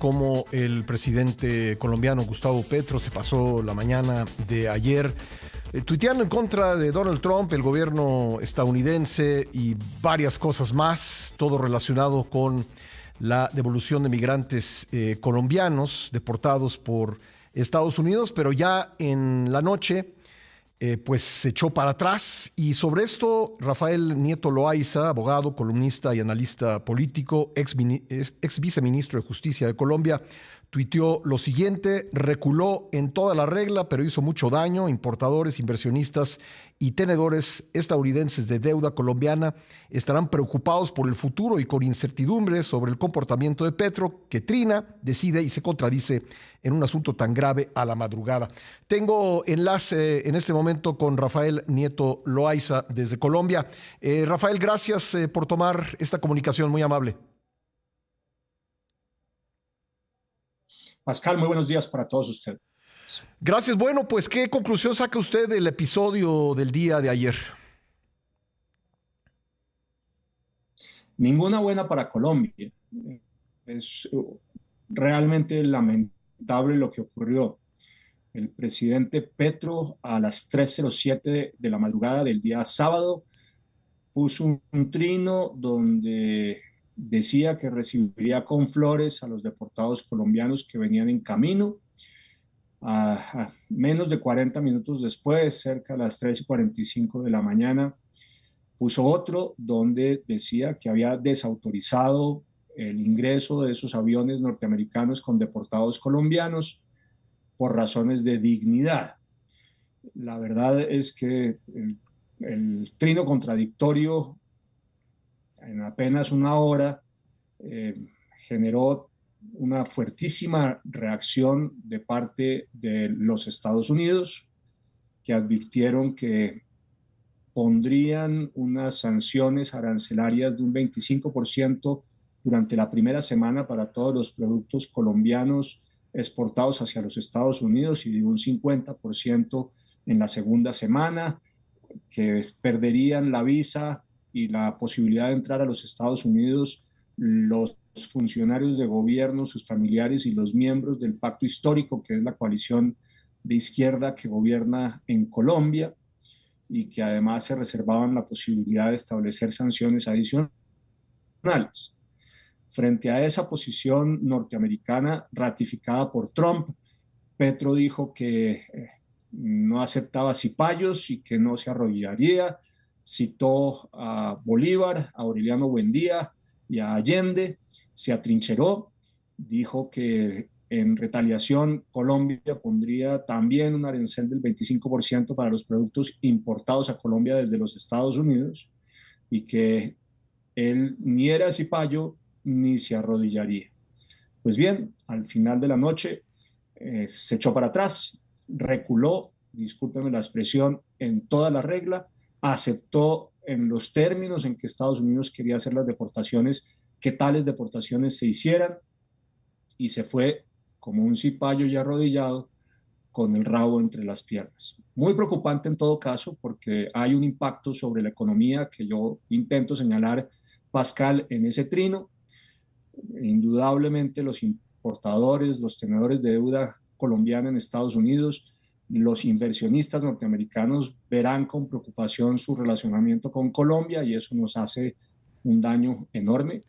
cómo el presidente colombiano Gustavo Petro se pasó la mañana de ayer tuiteando en contra de Donald Trump, el gobierno estadounidense y varias cosas más, todo relacionado con la devolución de migrantes colombianos deportados por Estados Unidos, pero ya en la noche pues se echó para atrás. Y sobre esto, Rafael Nieto Loaiza, abogado, columnista y analista político, ex viceministro de Justicia de Colombia, tuiteó lo siguiente: reculó en toda la regla, pero hizo mucho daño. Importadores, inversionistas y tenedores estadounidenses de deuda colombiana estarán preocupados por el futuro y con incertidumbre sobre el comportamiento de Petro, que trina, decide y se contradice en un asunto tan grave a la madrugada. Tengo enlace en este momento con Rafael Nieto Loaiza desde Colombia. Rafael, gracias por tomar esta comunicación, muy amable. Pascal, muy buenos días para todos ustedes. Gracias. Bueno, pues, ¿qué conclusión saca usted del episodio del día de ayer? Ninguna buena para Colombia. Es realmente lamentable lo que ocurrió. El presidente Petro a las 3:07 de la madrugada del día sábado puso un trino donde decía que recibiría con flores a los deportados colombianos que venían en camino. A menos de 40 minutos después, cerca de las 3:45 de la mañana, puso otro donde decía que había desautorizado el ingreso de esos aviones norteamericanos con deportados colombianos por razones de dignidad. La verdad es que el trino contradictorio en apenas una hora generó una fuertísima reacción de parte de los Estados Unidos, que advirtieron que pondrían unas sanciones arancelarias de un 25% durante la primera semana para todos los productos colombianos exportados hacia los Estados Unidos y de un 50% en la segunda semana, que perderían la visa y la posibilidad de entrar a los Estados Unidos los funcionarios de gobierno, sus familiares y los miembros del pacto histórico, que es la coalición de izquierda que gobierna en Colombia, y que además se reservaban la posibilidad de establecer sanciones adicionales. Frente a esa posición norteamericana ratificada por Trump, Petro dijo que no aceptaba cipayos y que no se arrodillaría. Citó a Bolívar, a Aureliano Buendía y a Allende, se atrincheró, dijo que en retaliación Colombia pondría también un arancel del 25% para los productos importados a Colombia desde los Estados Unidos y que él ni era cipayo ni se arrodillaría. Pues bien, al final de la noche se echó para atrás, reculó, discúlpenme la expresión, en toda la regla, aceptó en los términos en que Estados Unidos quería hacer las deportaciones, que tales deportaciones se hicieran, y se fue como un cipayo ya arrodillado con el rabo entre las piernas. Muy preocupante en todo caso, porque hay un impacto sobre la economía que yo intento señalar, Pascal, en ese trino. Indudablemente los importadores, los tenedores de deuda colombiana en Estados Unidos, los inversionistas norteamericanos verán con preocupación su relacionamiento con Colombia y eso nos hace un daño enorme.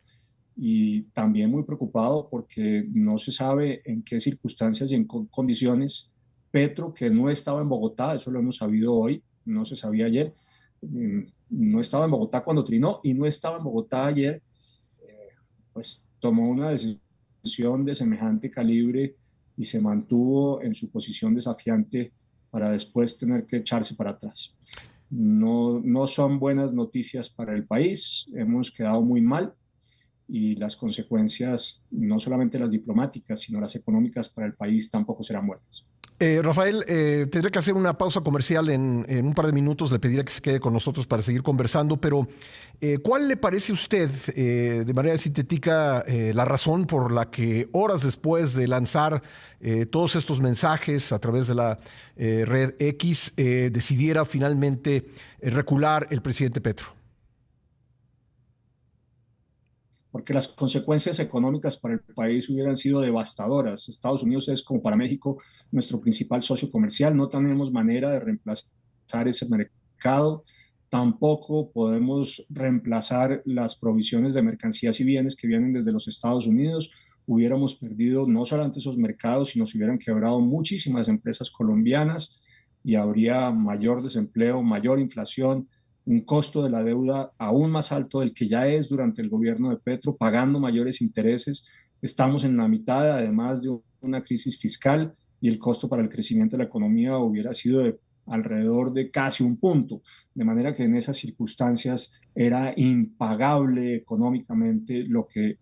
Y también muy preocupado porque no se sabe en qué circunstancias y en condiciones Petro, que no estaba en Bogotá, eso lo hemos sabido hoy, no se sabía ayer, no estaba en Bogotá cuando trinó y no estaba en Bogotá ayer, pues tomó una decisión de semejante calibre y se mantuvo en su posición desafiante para después tener que echarse para atrás. No son buenas noticias para el país, hemos quedado muy mal y las consecuencias, no solamente las diplomáticas, sino las económicas para el país tampoco serán buenas. Rafael, tendré que hacer una pausa comercial en un par de minutos. Le pediría que se quede con nosotros para seguir conversando, pero ¿cuál le parece a usted, de manera sintética, la razón por la que horas después de lanzar todos estos mensajes a través de la red X, decidiera finalmente recular el presidente Petro? porque las consecuencias económicas para el país hubieran sido devastadoras. Estados Unidos es, como para México, nuestro principal socio comercial. No tenemos manera de reemplazar ese mercado. Tampoco podemos reemplazar las provisiones de mercancías y bienes que vienen desde los Estados Unidos. Hubiéramos perdido no solamente esos mercados, sino se hubieran quebrado muchísimas empresas colombianas y habría mayor desempleo, mayor inflación, un costo de la deuda aún más alto del que ya es durante el gobierno de Petro, pagando mayores intereses. Estamos en la mitad, además de una crisis fiscal, y el costo para el crecimiento de la economía hubiera sido de alrededor de casi un punto, de manera que en esas circunstancias era impagable económicamente lo que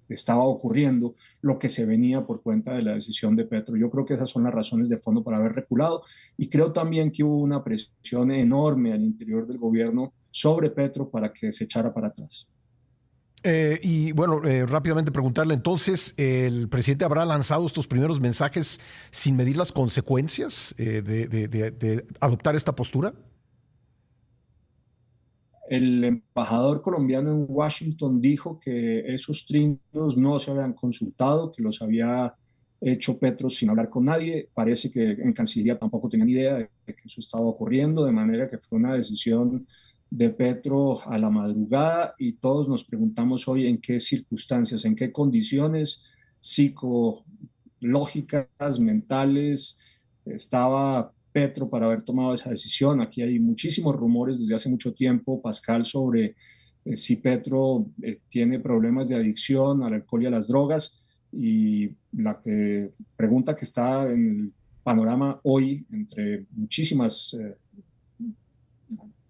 estaba ocurriendo, lo que se venía por cuenta de la decisión de Petro. Yo creo que esas son las razones de fondo para haber reculado, y creo también que hubo una presión enorme al interior del gobierno sobre Petro para que se echara para atrás. Y bueno, rápidamente preguntarle, entonces, ¿el presidente habrá lanzado estos primeros mensajes sin medir las consecuencias de adoptar esta postura? El embajador colombiano en Washington dijo que esos trinos no se habían consultado, que los había hecho Petro sin hablar con nadie. Parece que en Cancillería tampoco tenían idea de que eso estaba ocurriendo, de manera que fue una decisión de Petro a la madrugada, y todos nos preguntamos hoy en qué circunstancias, en qué condiciones psicológicas, mentales estaba Petro para haber tomado esa decisión. Aquí hay muchísimos rumores desde hace mucho tiempo, Pascal, sobre si Petro tiene problemas de adicción al alcohol y a las drogas, y la pregunta que está en el panorama hoy entre muchísimas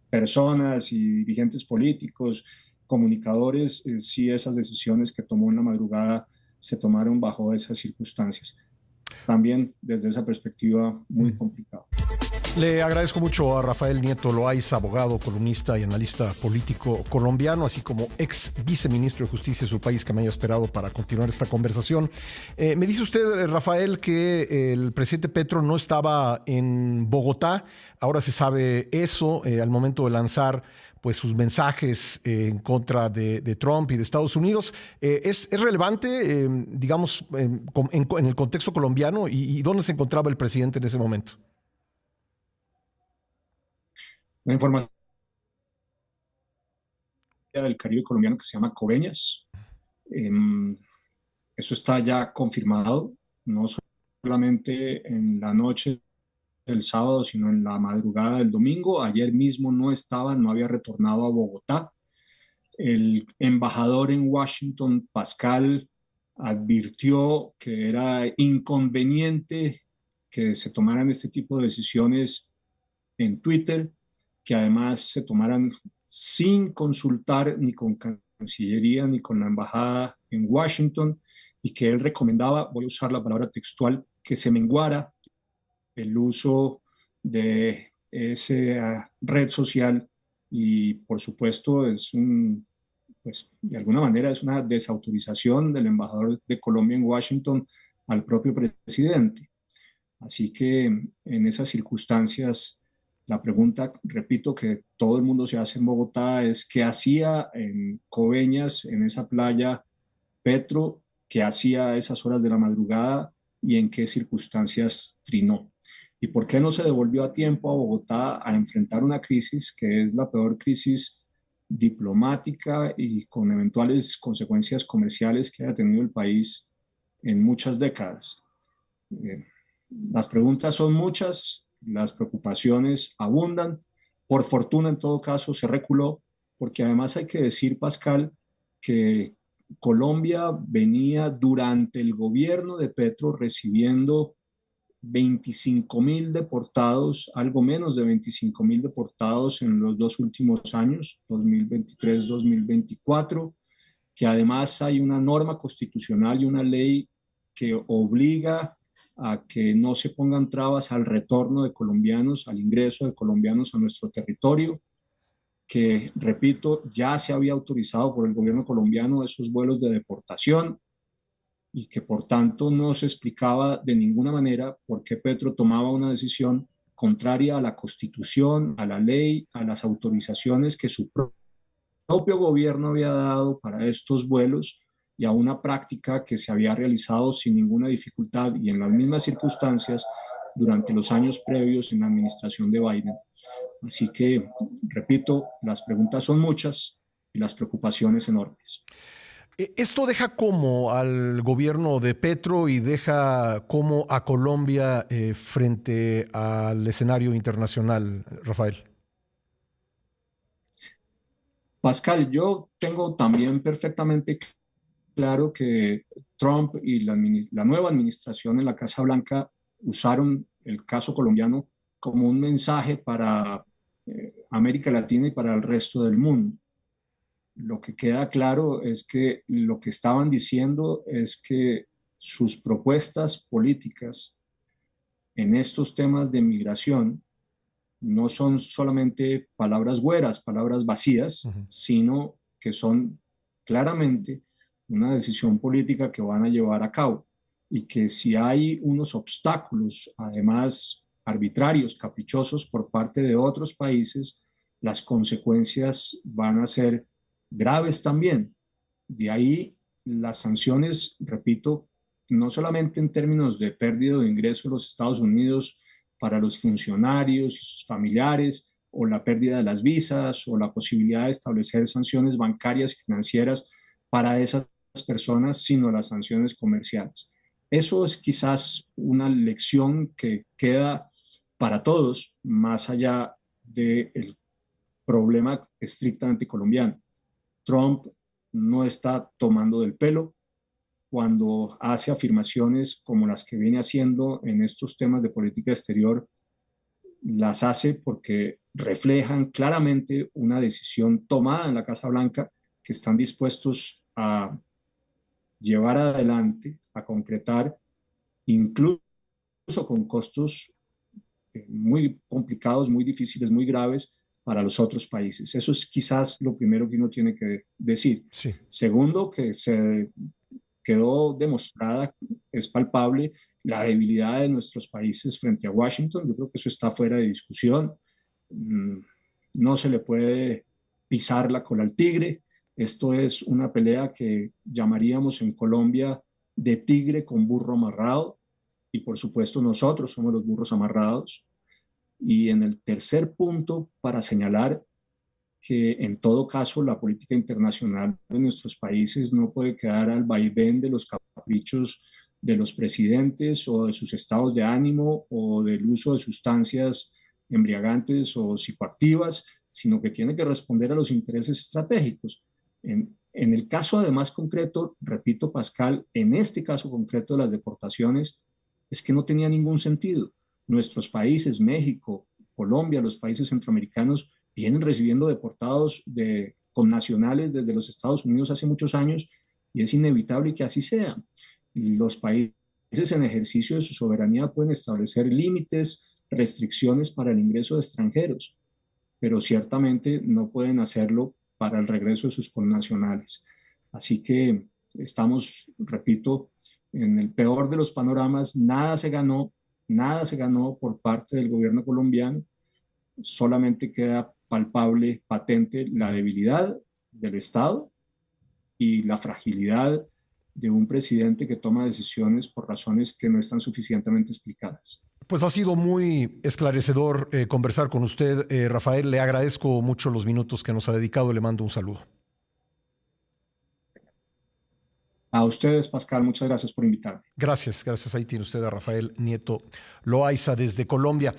personas y dirigentes políticos, comunicadores, si esas decisiones que tomó en la madrugada se tomaron bajo esas circunstancias. También desde esa perspectiva muy complicado. Le agradezco mucho a Rafael Nieto Loaiza, abogado, columnista y analista político colombiano, así como ex viceministro de Justicia de su país, que me haya esperado para continuar esta conversación. Me dice usted, Rafael, que el presidente Petro no estaba en Bogotá. Ahora se sabe eso al momento de lanzar pues sus mensajes en contra de Trump y de Estados Unidos. ¿Es relevante, digamos, en el contexto colombiano y dónde se encontraba el presidente en ese momento? Una información del Caribe colombiano que se llama Coveñas. Eso está ya confirmado, no solamente en la noche del sábado, sino en la madrugada del domingo. Ayer mismo no había retornado a Bogotá. El embajador en Washington, Pascal, advirtió que era inconveniente que se tomaran este tipo de decisiones en Twitter, que además se tomaran sin consultar ni con Cancillería ni con la embajada en Washington, y que él recomendaba, voy a usar la palabra textual, que se menguara el uso de esa red social. Y por supuesto pues de alguna manera es una desautorización del embajador de Colombia en Washington al propio presidente. Así que en esas circunstancias, la pregunta, repito, que todo el mundo se hace en Bogotá es: ¿qué hacía en Coveñas, en esa playa, Petro? ¿Qué hacía a esas horas de la madrugada y en qué circunstancias trinó? ¿Y por qué no se devolvió a tiempo a Bogotá a enfrentar una crisis que es la peor crisis diplomática y con eventuales consecuencias comerciales que haya tenido el país en muchas décadas? Eh, las preguntas son muchas, las preocupaciones abundan. Por fortuna, en todo caso, se reculó, porque además hay que decir, Pascal, que Colombia venía durante el gobierno de Petro recibiendo 25.000 deportados, algo menos de 25.000 deportados en los dos últimos años, 2023-2024, que además hay una norma constitucional y una ley que obliga a que no se pongan trabas al retorno de colombianos, al ingreso de colombianos a nuestro territorio, que, repito, ya se había autorizado por el gobierno colombiano esos vuelos de deportación, y que por tanto no se explicaba de ninguna manera por qué Petro tomaba una decisión contraria a la Constitución, a la ley, a las autorizaciones que su propio gobierno había dado para estos vuelos y a una práctica que se había realizado sin ninguna dificultad y en las mismas circunstancias durante los años previos en la administración de Biden. Así que, repito, las preguntas son muchas y las preocupaciones enormes. Esto deja como al gobierno de Petro y deja como a Colombia frente al escenario internacional, Rafael. Pascal, yo tengo también perfectamente claro que Trump y la nueva administración en la Casa Blanca usaron el caso colombiano como un mensaje para América Latina y para el resto del mundo. Lo que queda claro es que lo que estaban diciendo es que sus propuestas políticas en estos temas de migración no son solamente palabras güeras, palabras vacías, sino que son claramente una decisión política que van a llevar a cabo y que si hay unos obstáculos, además arbitrarios, caprichosos por parte de otros países, las consecuencias van a ser graves también. De ahí las sanciones, repito, no solamente en términos de pérdida de ingresos de los Estados Unidos para los funcionarios y sus familiares, o la pérdida de las visas, o la posibilidad de establecer sanciones bancarias y financieras para esas personas, sino las sanciones comerciales. Eso es quizás una lección que queda para todos, más allá del problema estrictamente colombiano. Trump no está tomando del pelo cuando hace afirmaciones como las que viene haciendo en estos temas de política exterior, las hace porque reflejan claramente una decisión tomada en la Casa Blanca que están dispuestos a llevar adelante, a concretar, incluso con costos muy complicados, muy difíciles, muy graves para los otros países. Eso es quizás lo primero que uno tiene que decir. Sí. Segundo, que se quedó demostrada, es palpable, la debilidad de nuestros países frente a Washington. Yo creo que eso está fuera de discusión. No se le puede pisar la cola al tigre. Esto es una pelea que llamaríamos en Colombia de tigre con burro amarrado. Y por supuesto nosotros somos los burros amarrados. Y en el tercer punto, para señalar que en todo caso la política internacional de nuestros países no puede quedar al vaivén de los caprichos de los presidentes o de sus estados de ánimo o del uso de sustancias embriagantes o psicoactivas, sino que tiene que responder a los intereses estratégicos. En el caso además concreto, repito Pascal, en este caso concreto de las deportaciones, es que no tenía ningún sentido. Nuestros países, México, Colombia, los países centroamericanos, vienen recibiendo deportados de connacionales desde los Estados Unidos hace muchos años y es inevitable que así sea. Los países en ejercicio de su soberanía pueden establecer límites, restricciones para el ingreso de extranjeros, pero ciertamente no pueden hacerlo para el regreso de sus connacionales. Así que estamos, repito, en el peor de los panoramas, nada se ganó por parte del gobierno colombiano, solamente queda palpable, patente, la debilidad del Estado y la fragilidad de un presidente que toma decisiones por razones que no están suficientemente explicadas. Pues ha sido muy esclarecedor conversar con usted, Rafael. Le agradezco mucho los minutos que nos ha dedicado y le mando un saludo. A ustedes, Pascal, muchas gracias por invitarme. Gracias, gracias. Ahí tiene usted a Rafael Nieto Loaiza desde Colombia.